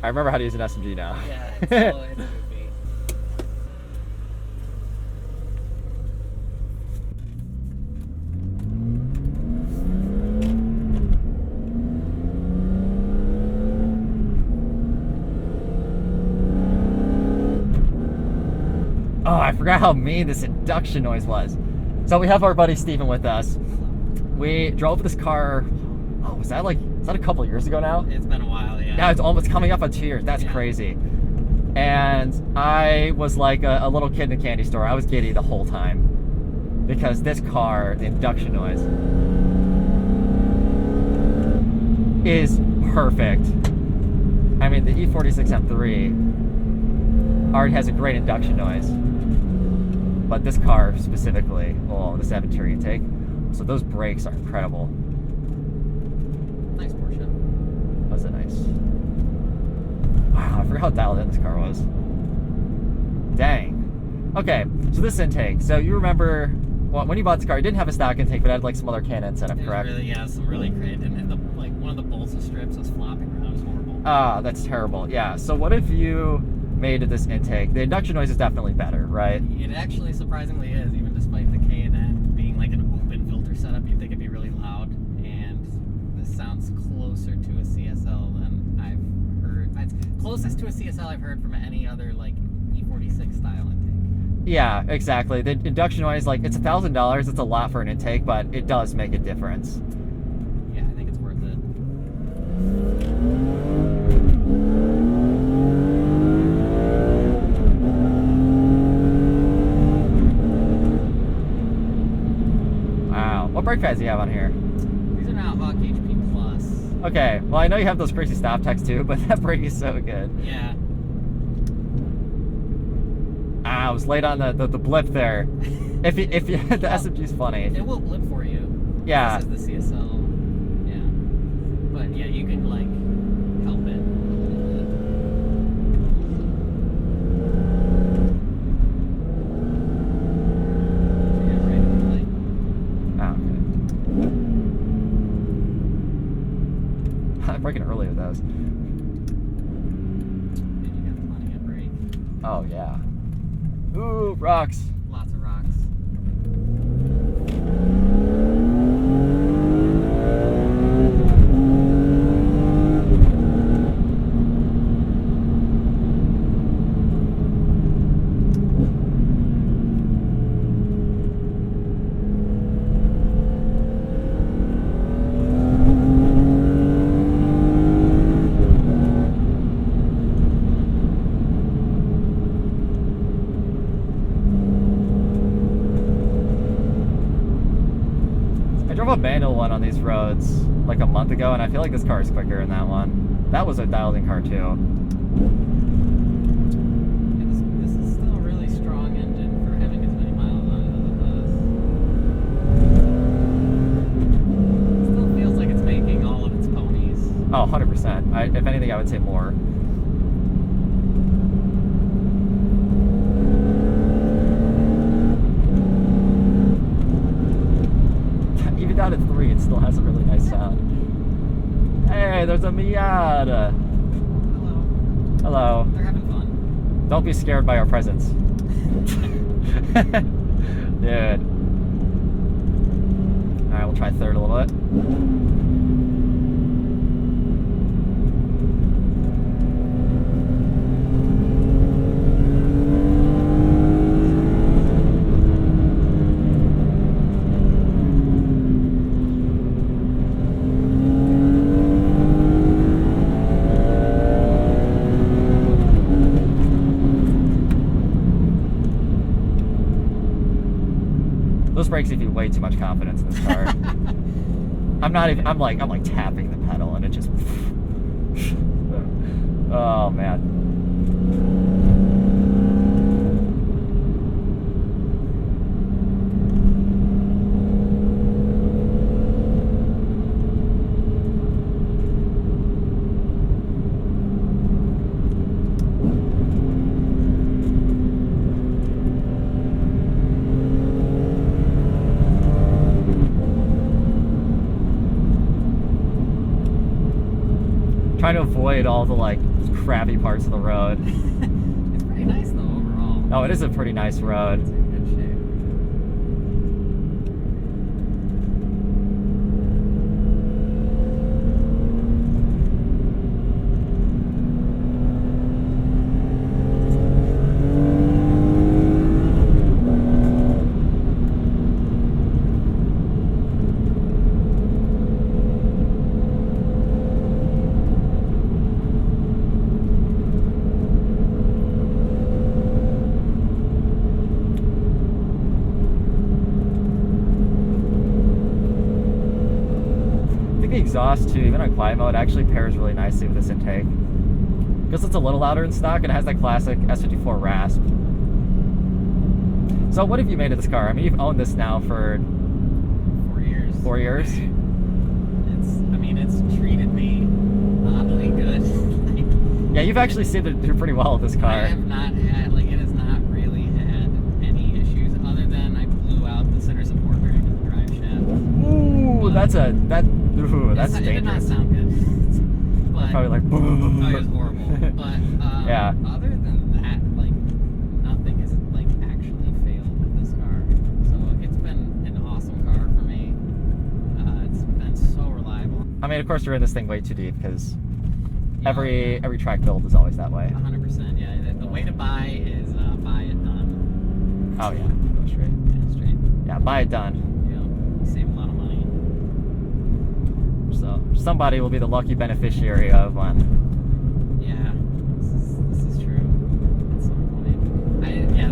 I remember how to use an SMG now. Yeah, it's goofy. Oh, I forgot how mean this induction noise was. So we have our buddy Steven with us. We drove this car, oh, is that a couple of years ago now? It's been a while, yeah. Yeah, it's almost coming up on 2 years. That's crazy. And I was like a little kid in a candy store. I was giddy the whole time. Because this car, the induction noise, is perfect. I mean, the E46 M3 already has a great induction noise. But this car specifically, oh, the 7-tier intake. So those brakes are incredible. Nice Porsche. Was it nice? Wow, I forgot how dialed in this car was. Dang. Okay, so this intake. So you remember, well, when you bought this car, you didn't have a stock intake, but it had like some other Canon setup, correct? Really, yeah, some really great. And like one of the balsa strips was flopping around. It was horrible. Ah, that's terrible. Yeah. So what if you made this intake? The induction noise is definitely better, right? It actually surprisingly is, even despite the K&N being like an open filter setup. You'd think it'd be really loud, and this sounds closer to a CSL than I've heard. It's closest to a CSL I've heard from any other like E46 style intake. Yeah, exactly. The induction noise, like, it's $1,000. It's a lot for an intake, but it does make a difference. Yeah, I think it's worth it. What brake pads do you have on here? These are now Hawk HP Plus. Okay, well, I know you have those crazy stop techs too, but that brake is so good. Yeah. Ah, I was late on the blip there. if you the SMG's funny. It will blip for you. Yeah. This is the CSL. Yeah. But yeah, you can like help it a little bit. Yeah, right in the light. Oh, okay. I'm braking early with those. And you got plenty of brake. Oh yeah. Ooh, rocks. Lots of rocks. A manual one on these roads like a month ago, and I feel like this car is quicker in that one. That was a dialed-in car too. This is still a really strong engine for having as many miles on it as it does. It still feels like it's making all of its ponies. Oh, 100%. If anything, I would say more. Down at 3, it still has a really nice sound. Hey, there's a Miata. Hello. Hello. They're having fun. Don't be scared by our presence. Dude. Alright, we'll try third a little bit. Those brakes give you way too much confidence in this car. I'm like tapping the pedal and it just oh man. Trying to avoid all the like crappy parts of the road. It's pretty nice though overall. Oh, it is a pretty nice road. It's in good shape. The exhaust too, even on quiet mode, actually pairs really nicely with this intake. Because it's a little louder in stock and it has that classic S54 rasp. So what have you made of this car? I mean, you've owned this now for 4 years. 4 years? It's treated me oddly good. Yeah, you've actually seemed to do pretty well with this car. I have not had, it has not really had any issues other than I blew out the center support bearing in the drive shaft. Ooh, that's It did not dangerous. sound good. But, Probably like, boom. oh, it was horrible. But yeah. Other than that, nothing has actually failed with this car. So it's been an awesome car for me. It's been so reliable. I mean, of course, you're in this thing way too deep because Yeah. every track build is always that way. 100%. Yeah. The way to buy is buy it done. Oh yeah, go straight. Yeah, straight. Yeah, buy it done. Save a lot of money. So somebody will be the lucky beneficiary of one. Yeah, this is true. At some point,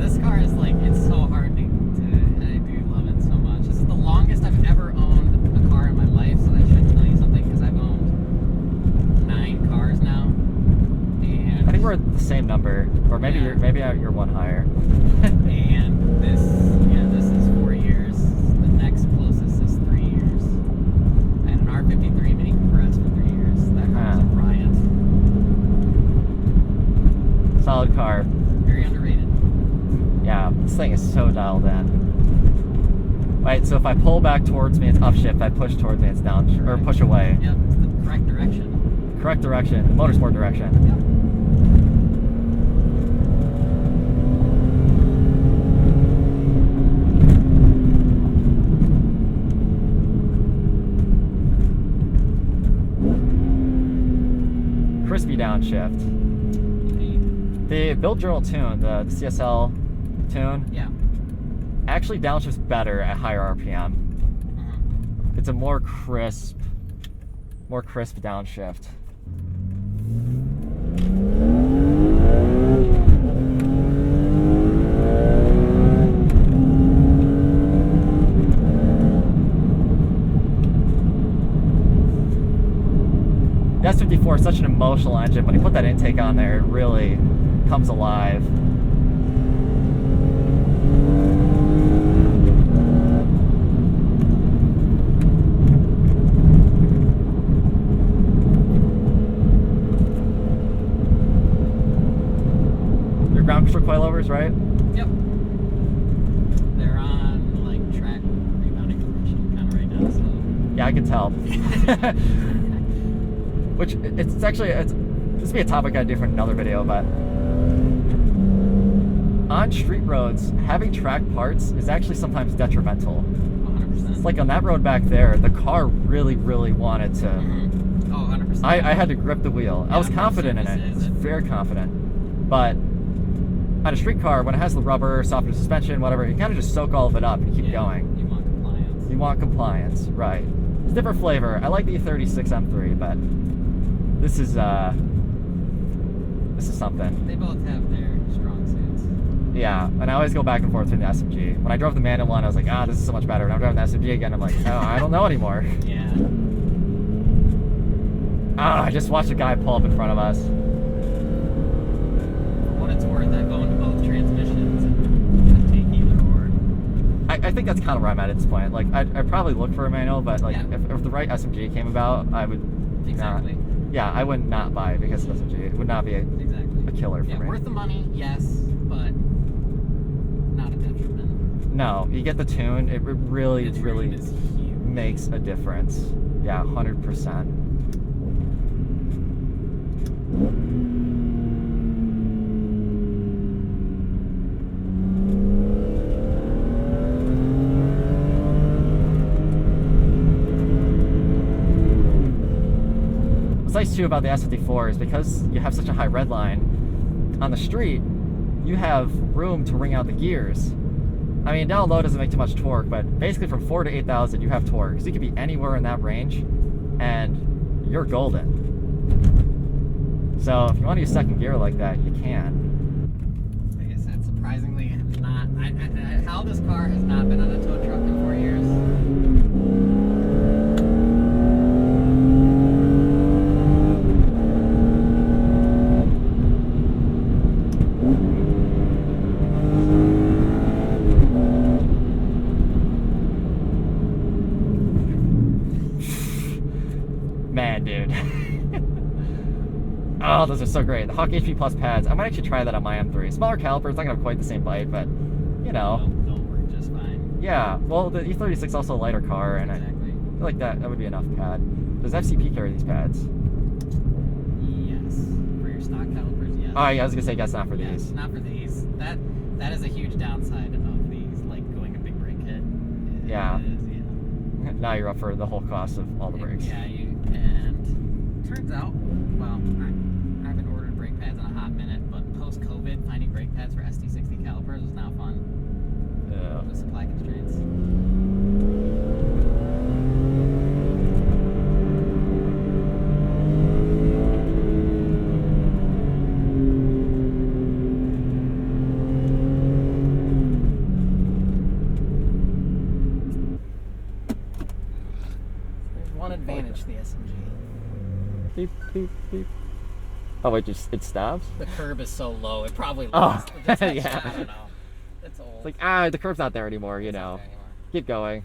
this car is it's so hard to. I do love it so much. This is the longest I've ever owned a car in my life, so that should tell you something because I've owned 9 cars now. And I think we're at the same number, or maybe you're one higher. and this is 4 years. The next closest is 3 years. I had an R53 Mini Cooper S for 3 years. That car was a riot. Solid car. Very underrated. Yeah, this thing is so dialed in. Right, so if I pull back towards me, it's upshift. If I push towards me, it's down, or push away. Yep, it's the correct direction. Correct direction, motorsport direction. Yep. Crispy downshift. Indeed. The build journal tune, the CSL tune, Yeah. actually downshifts better at higher RPM. Mhm. It's a more crisp downshift. The S54 is such an emotional engine. When you put that intake on there, it really comes alive. Your ground control coilovers, right? Yep. They're on track rebounding compression kind of right now, so. Yeah, I can tell. Which it's actually this would be a topic I'd do for another video, but on street roads, having track parts is actually sometimes detrimental. 100%. It's like on that road back there, the car really wanted to. Mm-hmm. Oh, 100%. I had to grip the wheel. Yeah, I was confident in it. I was very confident. But on a street car, when it has the rubber, softer suspension, whatever, you kind of just soak all of it up and keep going. You want compliance. You want compliance, right? It's a different flavor. I like the E46 M3, but this is something. They both have their strong suits. Yeah, and I always go back and forth between the SMG. When I drove the manual one, I was like, this is so much better. When I'm driving the SMG again, I'm like, oh, I don't know anymore. Yeah. I just watched a guy pull up in front of us. For what it's worth, I've owned both transmissions and take either or. I think that's kind of where I'm at this point. Like, I'd probably look for a manual, but like, Yeah. if the right SMG came about, I would Exactly. not. Yeah, I would not buy it because of SMG. It would not be a Exactly. killer for Yeah, me. worth the money, yes, but not a detriment. No, you get the tune. It really The tune is huge. makes a difference. Yeah, 100%. nice too about the S54 is because you have such a high red line on the street, you have room to wring out the gears. I mean, down low doesn't make too much torque, but basically from 4 to 8,000, you have torque. So you could be anywhere in that range, and you're golden. So if you want to use second gear like that, you can. Like I said, surprisingly, have not. How this car has not been on a tow truck in 4 years. Man, dude. Oh, those are so great. The Hawk HP Plus pads. I might actually try that on my M3. Smaller calipers, not gonna have quite the same bite, but you know. They'll work just fine. Yeah. Well, the E36 is also a lighter car, and Exactly. I feel like that would be enough pad. Does FCP carry these pads? Yes. For your stock calipers, yes. Oh, yeah, I was gonna say, guess not for Yes, these. not for these. That is a huge downside of these, like going a big brake hit. Yeah. It is, yeah. Now you're up for the whole cost of all the brakes. Yeah, and turns out, well, I haven't ordered brake pads in a hot minute, but post-COVID, finding brake pads for ST60 calipers is now fun with supply constraints. There's one advantage to the SMG. Beep, beep, beep. Oh, wait, just it stops? The curb is so low, it probably Oh, lost. yeah. I don't know. It's old. It's like, the curb's not there anymore, you It's not know. there anymore. Keep going.